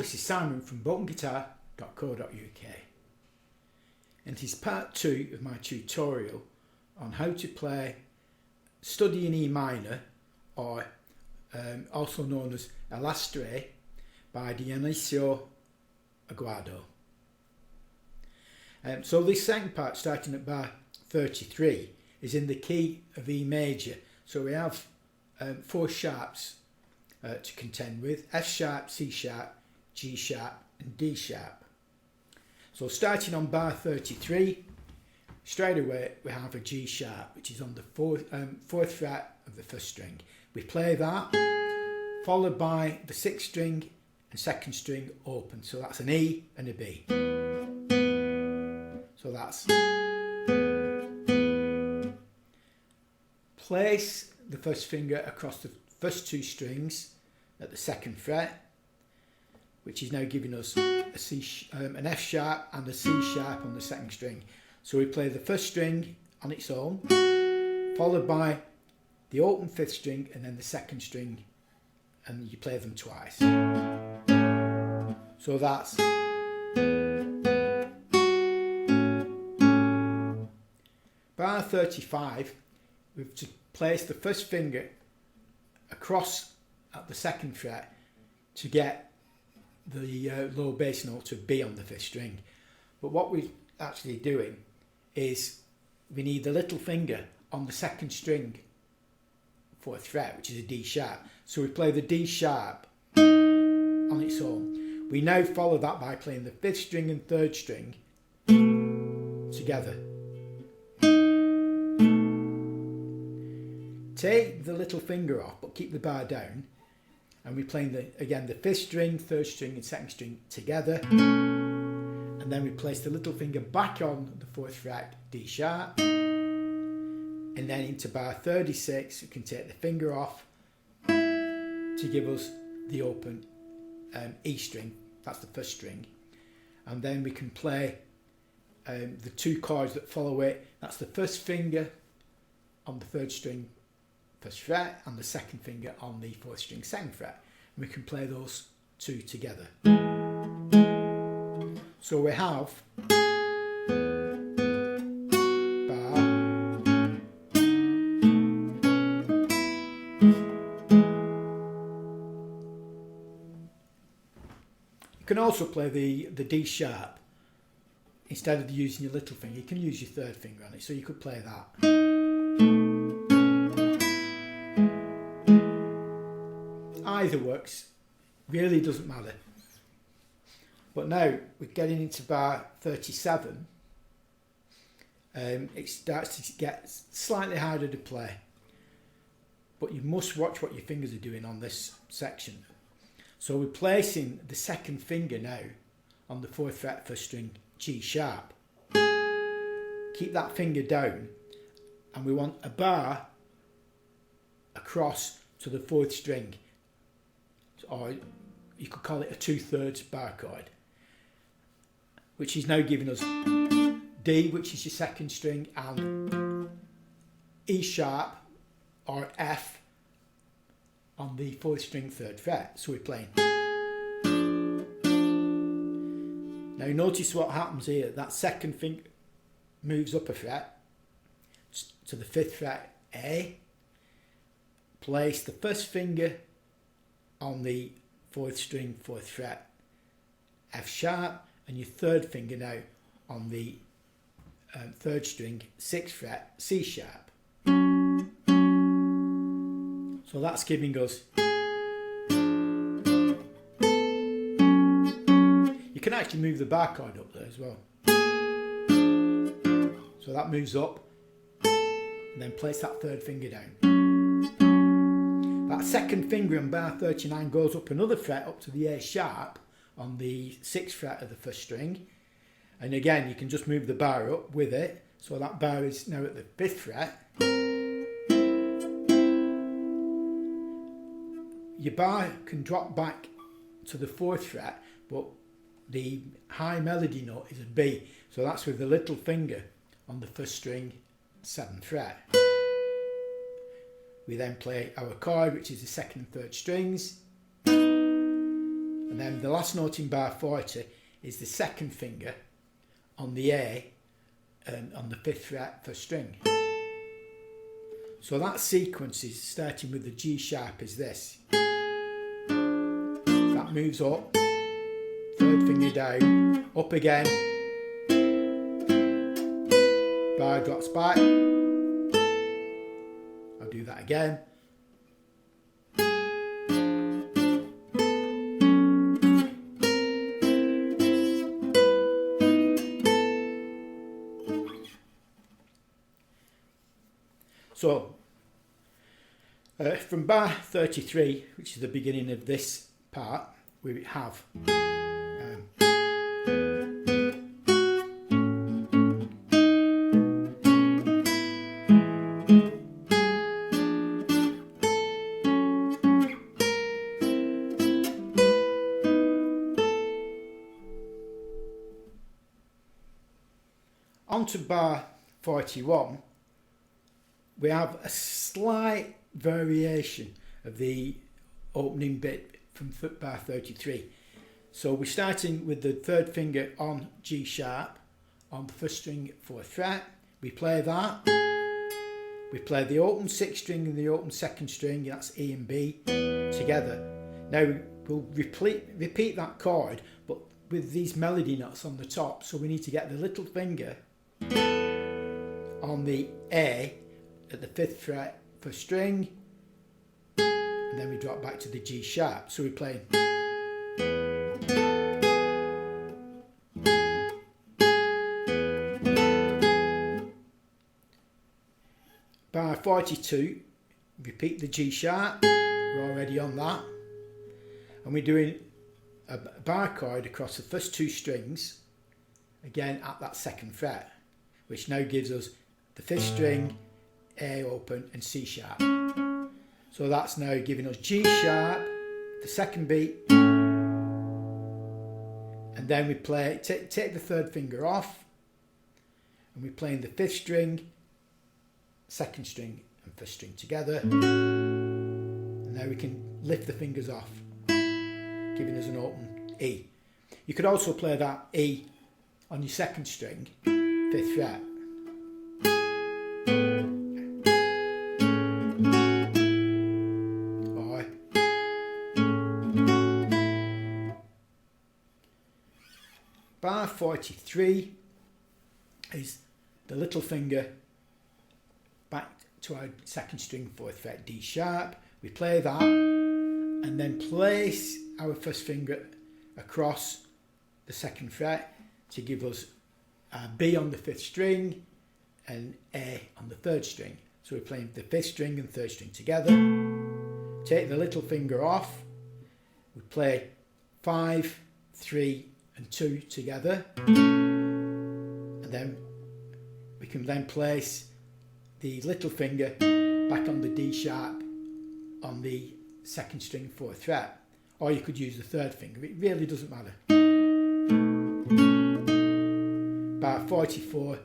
this is Simon from boltonguitar.co.uk, and this is part 2 of my tutorial on how to play Study in E minor, or also known as Arrastre by Dionisio Aguado. So this second part, starting at bar 33, is in the key of E major. So we have 4 sharps to contend with: F sharp, C sharp, G sharp and D sharp. So starting on bar 33, straight away we have a G sharp, which is on the fourth fret of the first string. We play that, followed by the 6th string and 2nd string open. So that's an E and a B. So that's. Place the first finger across the first 2 strings at the 2nd fret, which is now giving us an F sharp and a C sharp on the 2nd string. So we play the first string on its own, followed by the open 5th string and then the 2nd string, and you play them twice. So that's. Bar 35, we've to place the first finger across at the 2nd fret to get the low bass note to B on the 5th string. But what we're actually doing is we need the little finger on the 2nd string 4th fret, which is a D sharp. So we play the D sharp on its own. We now follow that by playing the 5th string and 3rd string together. Take the little finger off, but keep the bar down, and we're playing the 5th string, 3rd string and 2nd string together, and then we place the little finger back on the 4th fret, D sharp, and then into bar 36 we can take the finger off to give us the open E string, that's the 1st string, and then we can play the 2 chords that follow it. That's the 1st finger on the 3rd string 1st fret and the 2nd finger on the 4th string 2nd fret, and we can play those 2 together. So we have bar, you can also play the D sharp. Instead of using your little finger, you can use your 3rd finger on it, so you could play that. Either works, really doesn't matter. But now we're getting into bar 37. It starts to get slightly harder to play, but you must watch what your fingers are doing on this section. So we're placing the 2nd finger now on the 4th fret 1st string G sharp. Keep that finger down, and we want a bar across to the 4th string, or you could call it a 2/3 bar chord, which is now giving us D, which is your 2nd string, and E sharp or F on the 4th string 3rd fret. So we're playing. Now notice what happens here. That 2nd finger moves up a fret to the 5th fret A. Place the 1st finger on the 4th string 4th fret F sharp, and your 3rd finger now on the 3rd string 6th fret C sharp. So that's giving us. You can actually move the bar chord up there as well. So that moves up, and then place that 3rd finger down. That 2nd finger on bar 39 goes up another fret up to the A sharp on the 6th fret of the 1st string, and again you can just move the bar up with it, so that bar is now at the 5th fret. Your bar can drop back to the 4th fret, but the high melody note is a B, so that's with the little finger on the 1st string 7th fret. We then play our chord, which is the 2nd and 3rd strings, And then the last note in bar 40 is the second finger on the A and on the 5th fret, 1st string. So that sequence is starting with the G sharp is this. That moves up, 3rd finger down, up again, bar drops back, I'll do that again. So, from bar 33, which is the beginning of this part, we have onto bar 41. We have a slight variation of the opening bit from bar 33. So we're starting with the 3rd finger on G sharp on the 1st string, 4th fret. We play that. We play the open 6th string and the open 2nd string, that's E and B, together. Now we'll repeat that chord, but with these melody notes on the top. So we need to get the little finger on the A at the 5th fret, 1st string, and then we drop back to the G sharp. So we're playing. Bar 42, repeat the G sharp, we're already on that, and we're doing a bar chord across the first 2 strings, again at that 2nd fret, which now gives us the 5th string, A open and C sharp. So that's now giving us G sharp, the 2nd beat, and then we play, take the 3rd finger off, and we're playing the 5th string, 2nd string and 1st string together, and now we can lift the fingers off, giving us an open E. You could also play that E on your 2nd string, 5th fret. Bar 43 is the little finger back to our 2nd string, 4th fret, D sharp. We play that and then place our 1st finger across the 2nd fret to give us a B on the 5th string and A on the 3rd string. So we're playing the 5th string and 3rd string together. Take the little finger off. We play 5, 3 and 2 together, and then we can then place the little finger back on the D sharp on the 2nd string, 4th fret, or you could use the 3rd finger, it really doesn't matter. Bar 44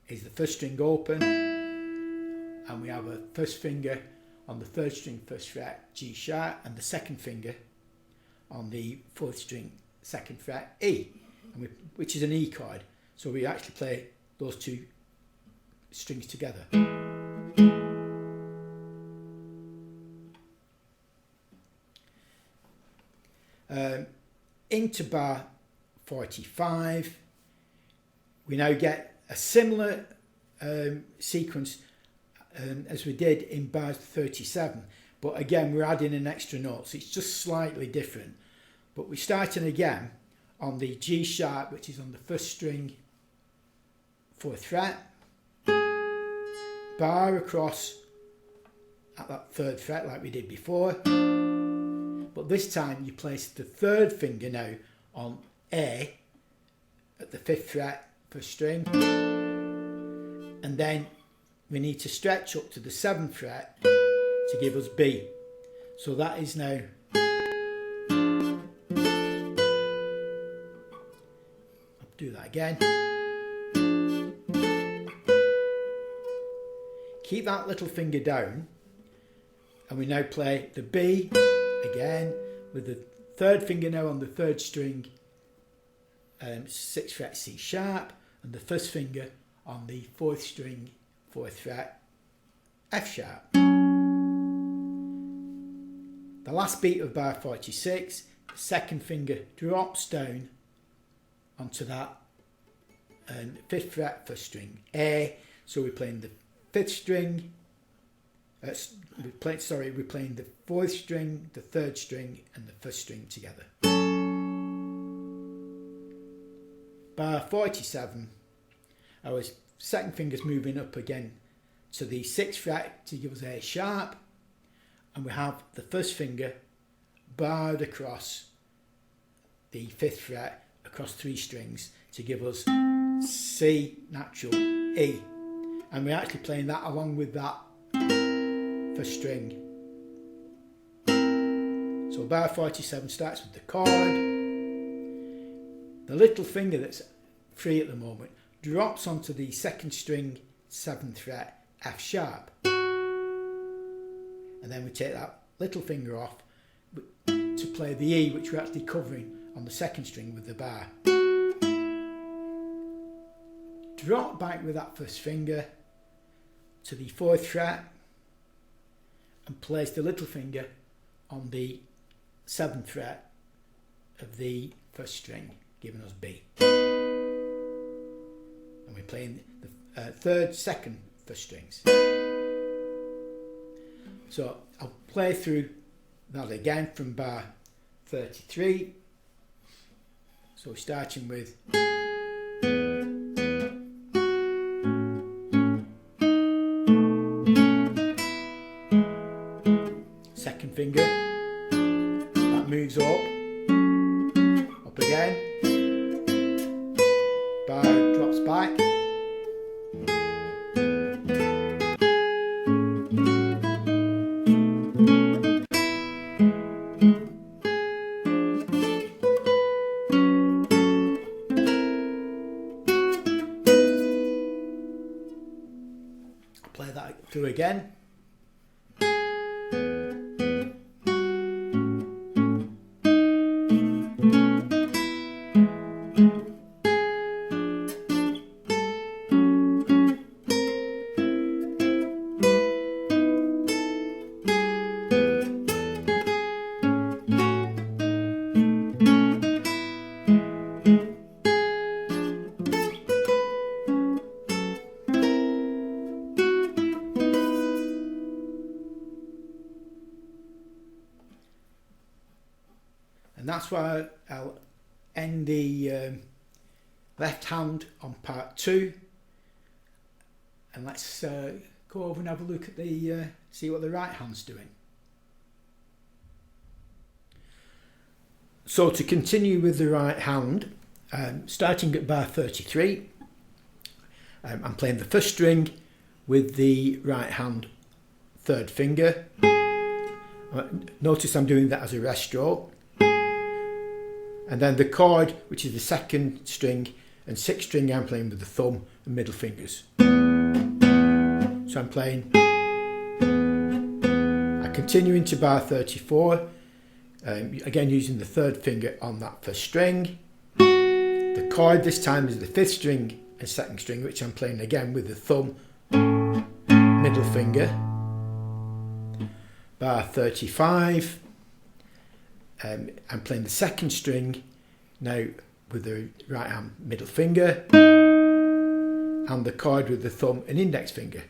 is the 1st string open, and we have a 1st finger on the 3rd string, 1st fret, G sharp, and the 2nd finger on the 4th string, 2nd fret, E, which is an E chord. So we actually play those 2 strings together. Into bar 45, we now get a similar sequence as we did in bar 37, but again we're adding an extra note, so it's just slightly different. But we're starting again on the G sharp, which is on the 1st string, 4th fret, bar across at that 3rd fret like we did before, but this time you place the 3rd finger now on A at the 5th fret, 1st string, and then we need to stretch up to the 7th fret to give us B. So that is now do that again. Keep that little finger down, and we now play the B again with the third finger now on the third string, 6th fret C sharp, and the first finger on the 4th string, 4th fret F sharp. The last beat of bar 46, the second finger drops down onto that 5th fret, 1st string A. So we're playing the 5th string. We're playing the 4th string, the 3rd string, and the 1st string together. Bar 47, our second finger's moving up again to the 6th fret to give us A sharp, and we have the first finger barred across the 5th fret across 3 strings to give us C natural E, and we're actually playing that along with that 1st string. So bar 47 starts with the chord. The little finger that's free at the moment drops onto the 2nd string, 7th fret F sharp, and then we take that little finger off to play the E, which we're actually covering on the 2nd string with the bar. Drop back with that 1st finger to the 4th fret and place the little finger on the 7th fret of the 1st string, giving us B. And we're playing the 3rd, 2nd, 1st strings. So I'll play through that again from bar 33. So starting with second finger, that moves up again, bar drops back, play that through again. And that's why I'll end the left hand on part 2. And let's go over and have a look at the see what the right hand's doing. So to continue with the right hand, starting at bar 33, I'm playing the 1st string with the right hand 3rd finger. Notice I'm doing that as a rest stroke. And then the chord, which is the 2nd string and 6th string, I'm playing with the thumb and middle fingers. So I'm playing, I continue into bar 34, again using the 3rd finger on that 1st string. The chord this time is the 5th string and 2nd string, which I'm playing again with the thumb, middle finger. Bar 35, I'm playing the 2nd string now with the right hand middle finger, and the chord with the thumb and index finger,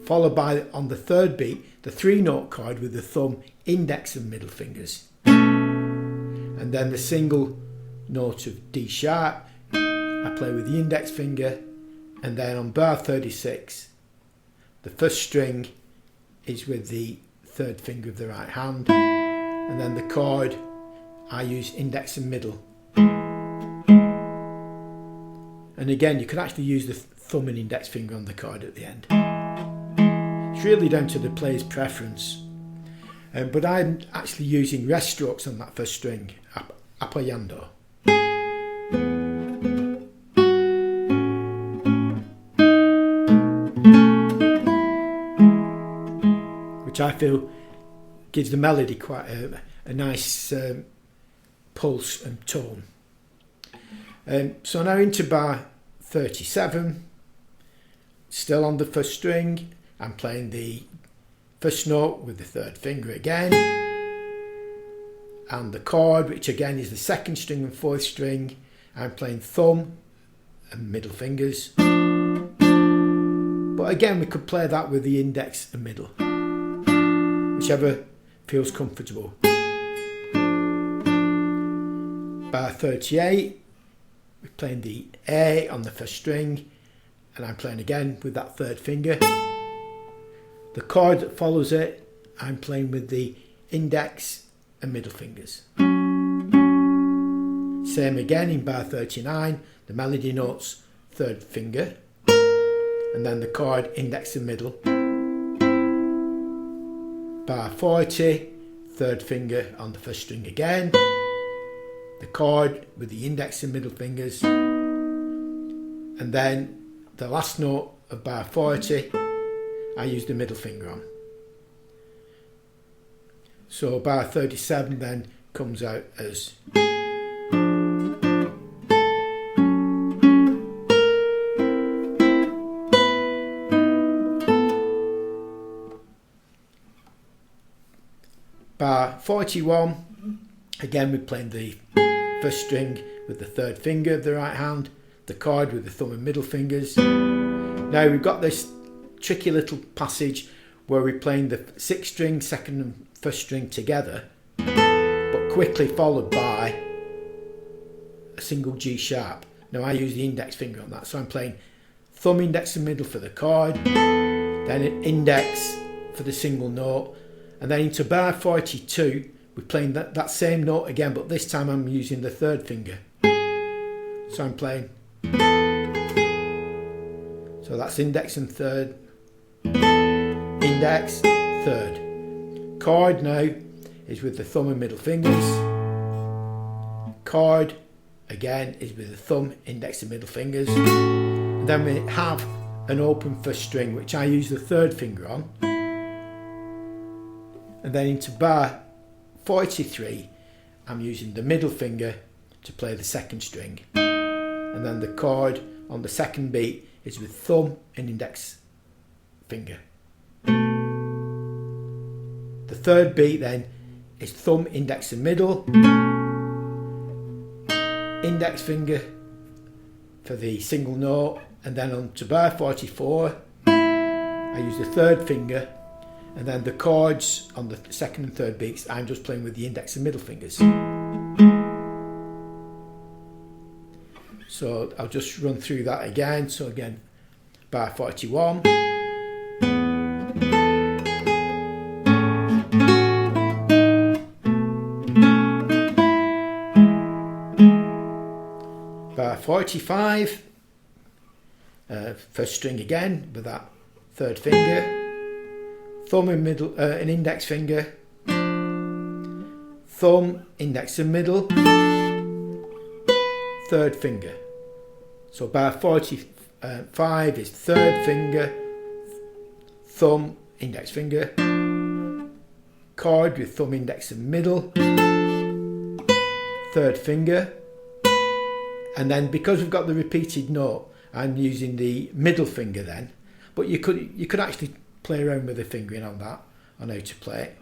followed by, on the 3rd beat, the 3-note chord with the thumb, index and middle fingers, and then the single note of D sharp I play with the index finger. And then on bar 36, the 1st string is with the 3rd finger of the right hand, and then the chord I use index and middle. And again, you can actually use the thumb and index finger on the chord at the end. It's really down to the player's preference, but I'm actually using rest strokes on that 1st string, apoyando, which I feel gives the melody quite a nice pulse and tone. So now into bar 37, still on the first string, I'm playing the first note with the third finger again, and the chord, which again is the second string and fourth string, I'm playing thumb and middle fingers. But again, we could play that with the index and middle, whichever feels comfortable. Bar 38, we're playing the A on the first string, and I'm playing again with that third finger. The chord that follows it, I'm playing with the index and middle fingers. Same again in bar 39, the melody notes, third finger, and then the chord, index and middle. Bar 40, third finger on the first string again, the chord with the index and middle fingers, and then the last note of bar 40, I use the middle finger on. So bar 37 then comes out as bar 41, again we're playing the first string with the third finger of the right hand, the chord with the thumb and middle fingers. Now we've got this tricky little passage where we're playing the sixth string, second and first string together, but quickly followed by a single G sharp. Now I use the index finger on that, so I'm playing thumb, index and middle for the chord, then an index for the single note, and then into bar 42 we're playing that same note again, but this time I'm using the third finger. So I'm playing, so that's index and third, index, third. Chord now is with the thumb and middle fingers. Chord again is with the thumb, index and middle fingers. And then we have an open first string, which I use the third finger on. And then into bar 43, I'm using the middle finger to play the second string. And then the chord on the second beat is with thumb and index finger. The third beat then is thumb, index and middle, index finger for the single note, and then on to bar 44 I use the third finger, and then the chords on the second and third beats I'm just playing with the index and middle fingers. So I'll just run through that again. So again, bar 41, bar 45, first string again with that third finger, thumb and middle, an index finger, thumb, index and middle, third finger. So bar 45 is third finger, thumb, index finger, chord with thumb, index and middle, third finger, and then because we've got the repeated note, I'm using the middle finger then, but you could actually play around with the fingering on that, on how to play it.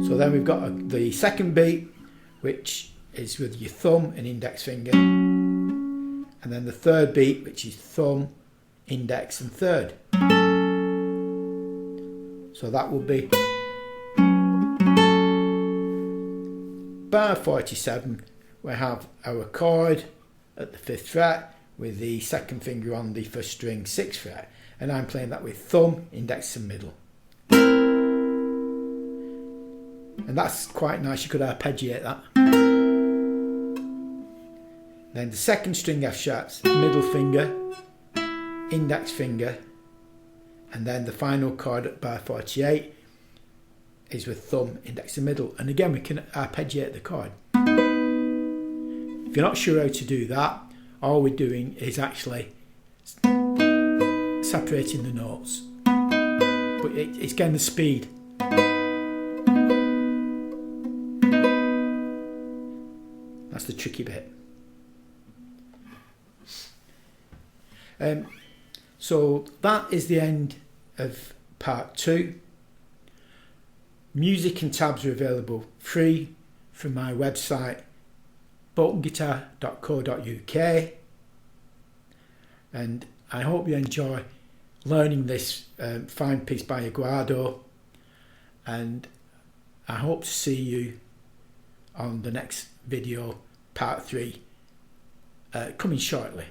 So then we've got the second beat, which is with your thumb and index finger, and then the third beat, which is thumb, index and third. So that will be bar 47, we have our chord at the 5th fret with the second finger on the first string, 6th fret, and I'm playing that with thumb, index and middle. And that's quite nice, you could arpeggiate that. Then the second string F sharps, middle finger, index finger, and then the final chord at bar 48 is with thumb, index and middle, and again we can arpeggiate the chord. If you're not sure how to do that, all we're doing is actually separating the notes, but it's getting the speed. That's the tricky bit. So that is the end of part 2. Music and tabs are available free from my website boltonguitar.co.uk, and I hope you enjoy learning this fine piece by Aguado, and I hope to see you on the next video, part 3, coming shortly.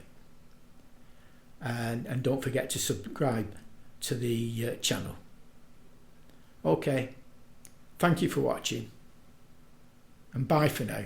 And don't forget to subscribe to the channel. Okay, thank you for watching, and bye for now.